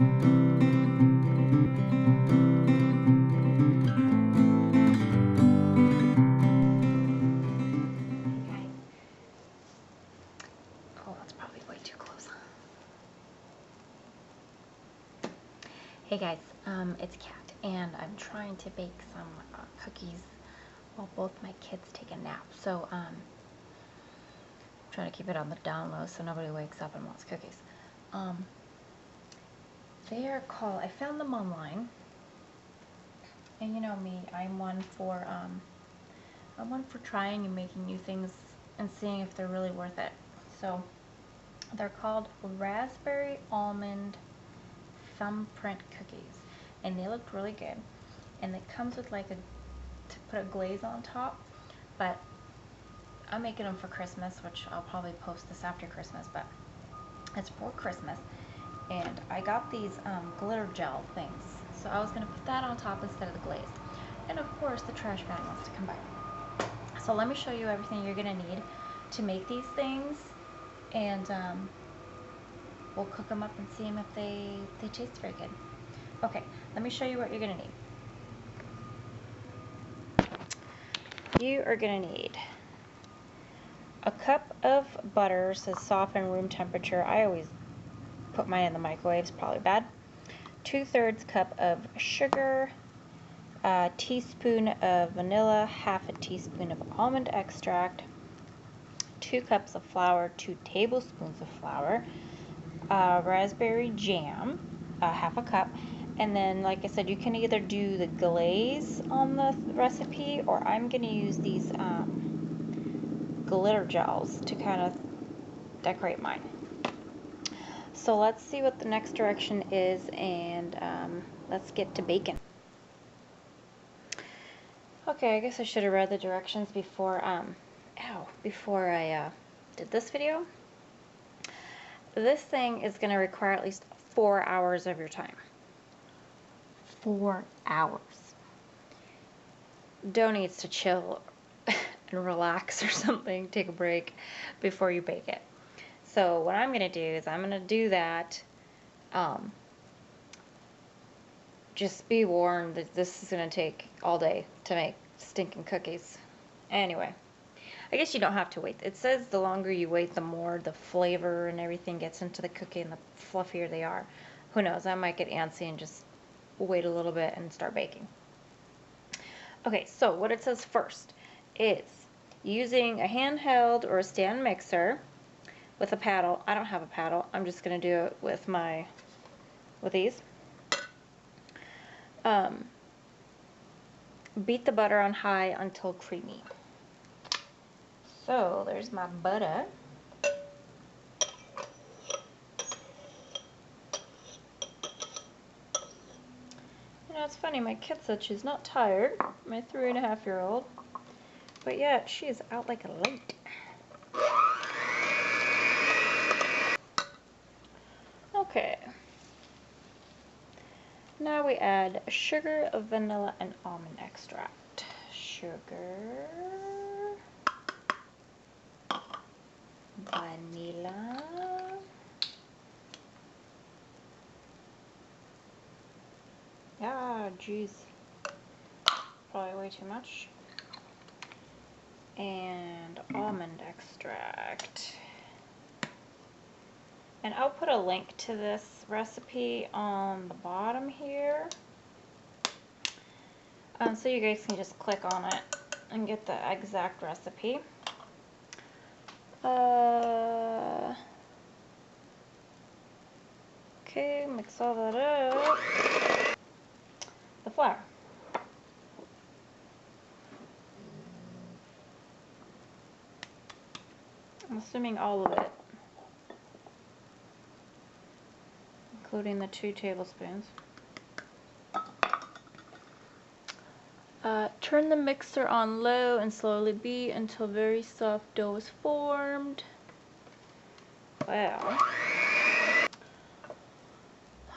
Oh, that's probably way too close. Hey guys, it's Kat, and I'm trying to bake some cookies while both my kids take a nap. So, trying to keep it on the down low so nobody wakes up and wants cookies. They are called, I found them online, and you know me, I'm one for trying and making new things and seeing if they're really worth it. So, they're called Raspberry Almond Thumbprint cookies, and they looked really good. And it comes with like to put a glaze on top, but I'm making them for Christmas, which I'll probably post this after Christmas, but it's for Christmas. And I got these glitter gel things, so I was going to put that on top instead of the glaze. And of course the trash bag wants to come by. So let me show you everything you're going to need to make these things, and we'll cook them up and see them if they taste very good. Okay, let me show you what you're going to need. You are going to need a cup of butter, says soften room temperature. I always put mine in the microwave, it's probably bad. 2/3 cup of sugar, a teaspoon of vanilla, half a teaspoon of almond extract, 2 cups of flour, 2 tablespoons of flour, raspberry jam, half a cup. And then, like I said, you can either do the glaze on the recipe, or I'm going to use these glitter gels to kind of decorate mine. So let's see what the next direction is, and let's get to baking. Okay, I guess I should have read the directions before before I did this video. This thing is going to require at least 4 hours of your time. 4 hours. Dough needs to chill and relax or something, take a break before you bake it. So what I'm going to do is I'm going to do that. Just be warned that this is going to take all day to make stinking cookies. Anyway, I guess you don't have to wait. It says the longer you wait, the more the flavor and everything gets into the cookie and the fluffier they are. Who knows, I might get antsy and just wait a little bit and start baking. Okay, so what it says first is using a handheld or a stand mixer with a paddle. I don't have a paddle. I'm just going to do it with these. Beat the butter on high until creamy. So there's my butter. You know, it's funny, my kid said she's not tired, my 3.5-year-old, but yet she is out like a light. Okay. Now we add sugar, vanilla, and almond extract. Sugar, vanilla, geez, probably way too much, and almond extract. And I'll put a link to this recipe on the bottom here, so you guys can just click on it and get the exact recipe. Okay, mix all that up. The flour. I'm assuming all of it, including the 2 tablespoons. Turn the mixer on low and slowly beat until very soft dough is formed. Wow.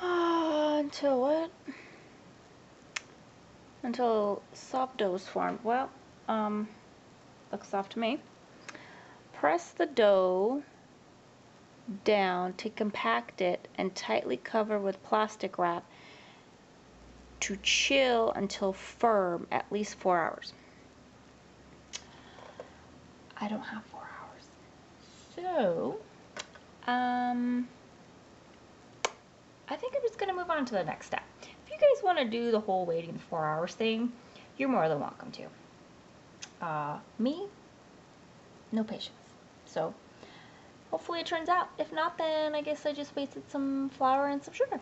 Until what? Until soft dough is formed. Well, looks soft to me. Press the dough down to compact it and tightly cover with plastic wrap to chill until firm, at least 4 hours. I don't have 4 hours. So, I think I'm just going to move on to the next step. If you guys want to do the whole waiting 4 hours thing, you're more than welcome to. Me, no patience. So, hopefully it turns out. If not, then I guess I just wasted some flour and some sugar.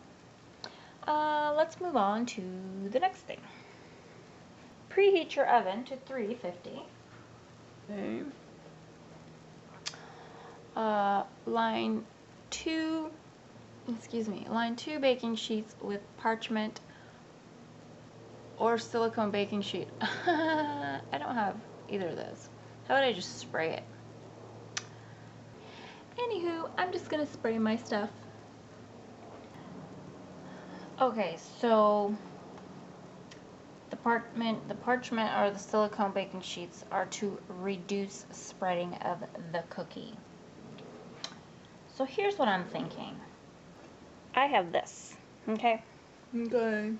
Let's move on to the next thing. Preheat your oven to 350. Okay. Line two baking sheets with parchment or silicone baking sheet. I don't have either of those. How would I just spray it? Anywho, I'm just gonna spray my stuff. Okay, so the parchment or the silicone baking sheets are to reduce spreading of the cookie. So here's what I'm thinking. I have this, okay? Okay.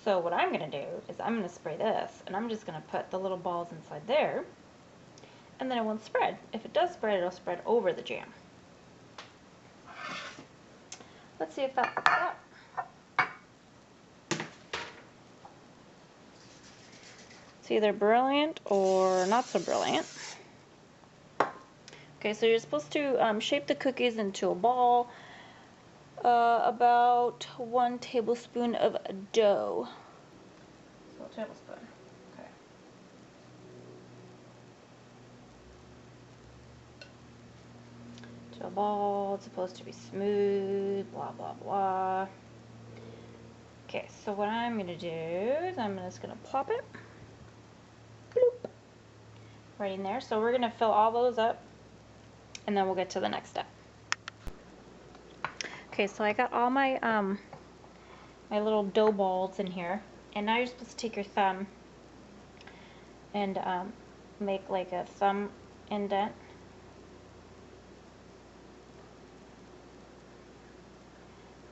So what I'm gonna do is I'm gonna spray this, and I'm just gonna put the little balls inside there, and then it won't spread. If it does spread, it'll spread over the jam. Let's see if that works out. It's either brilliant or not so brilliant. Okay, so you're supposed to shape the cookies into a ball, about 1 tablespoon of dough. So a tablespoon, okay. To a ball, it's supposed to be smooth, blah, blah, blah. Okay, so what I'm gonna do is I'm just gonna plop it, bloop, right in there. So we're gonna fill all those up, and then we'll get to the next step. Okay, so I got all my my little dough balls in here, and now you're supposed to take your thumb and make like a thumb indent.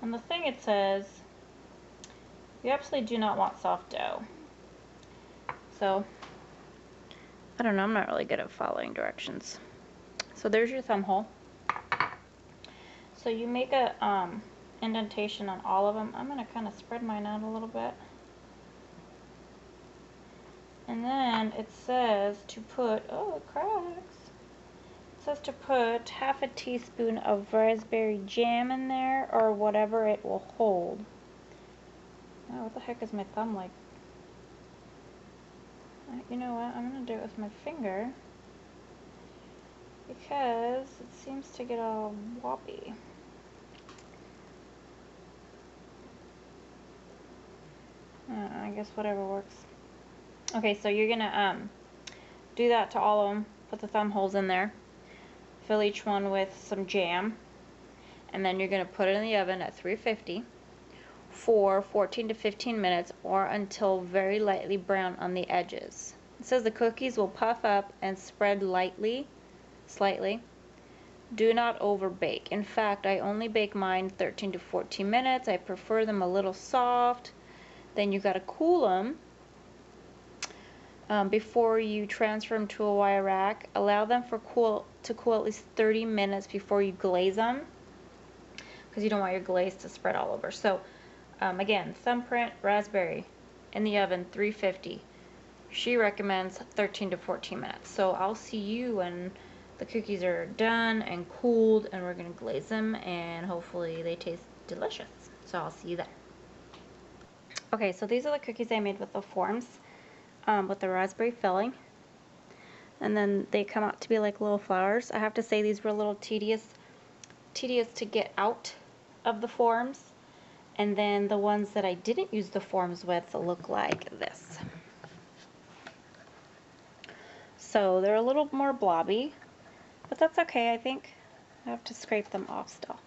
On the thing it says, you absolutely do not want soft dough. So, I don't know, I'm not really good at following directions. So there's your thumb hole. So you make a indentation on all of them. I'm going to kind of spread mine out a little bit. And then it says to put, oh, it cracks. It says to put half a teaspoon of raspberry jam in there, or whatever it will hold. Oh, what the heck is my thumb like? You know what, I'm going to do it with my finger, because it seems to get all wobbly. I guess whatever works. Okay, so you're gonna do that to all of them. Put the thumb holes in there. Fill each one with some jam, and then you're gonna put it in the oven at 350 for 14 to 15 minutes, or until very lightly brown on the edges. It says the cookies will puff up and spread slightly. Do not over bake. In fact, I only bake mine 13 to 14 minutes. I prefer them a little soft. Then you gotta cool them before you transfer them to a wire rack. Allow them to cool at least 30 minutes before you glaze them, because you don't want your glaze to spread all over. So again, thumbprint raspberry in the oven 350. She recommends 13 to 14 minutes. So I'll see you when the cookies are done and cooled, and we're gonna glaze them, and hopefully they taste delicious. So I'll see you then. Okay, so these are the cookies I made with the forms, with the raspberry filling, and then they come out to be like little flowers. I have to say these were a little tedious to get out of the forms, and then the ones that I didn't use the forms with look like this. So they're a little more blobby, but that's okay. I think I have to scrape them off still.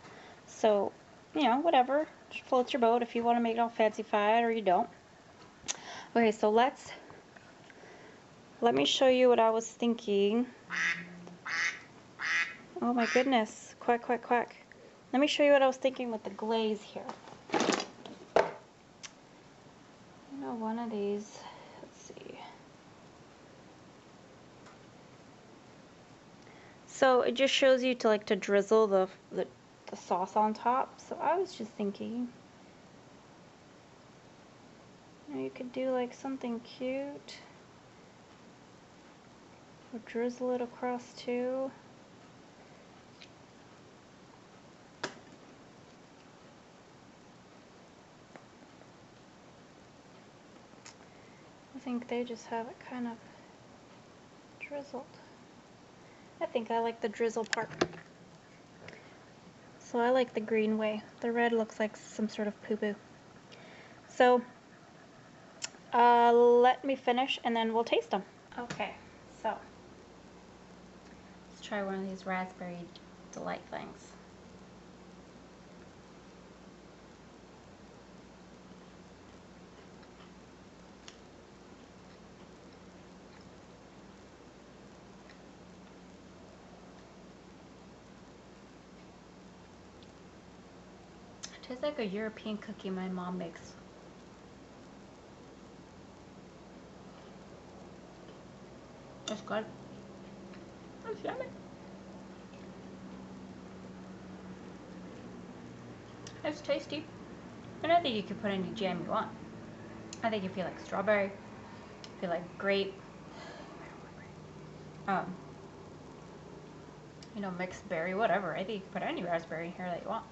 So, you know, whatever. Just floats your boat if you want to make it all fancy-fied, or you don't. Okay, so let me show you what I was thinking. Oh my goodness, quack, quack, quack. Let me show you what I was thinking with the glaze here. You know, one of these, let's see. So it just shows you to like to drizzle the sauce on top. So I was just thinking, you know, you could do like something cute. Or drizzle it across too. I think they just have it kind of drizzled. I think I like the drizzle part. So I like the green way. The red looks like some sort of poo-poo. So let me finish and then we'll taste them. Okay, so let's try one of these raspberry delight things. It tastes like a European cookie my mom makes. It's good. It's yummy. It's tasty. And I think you can put any jam you want. I think if you like strawberry, if you like grape, you know, mixed berry, whatever. I think you can put any raspberry in here that you want.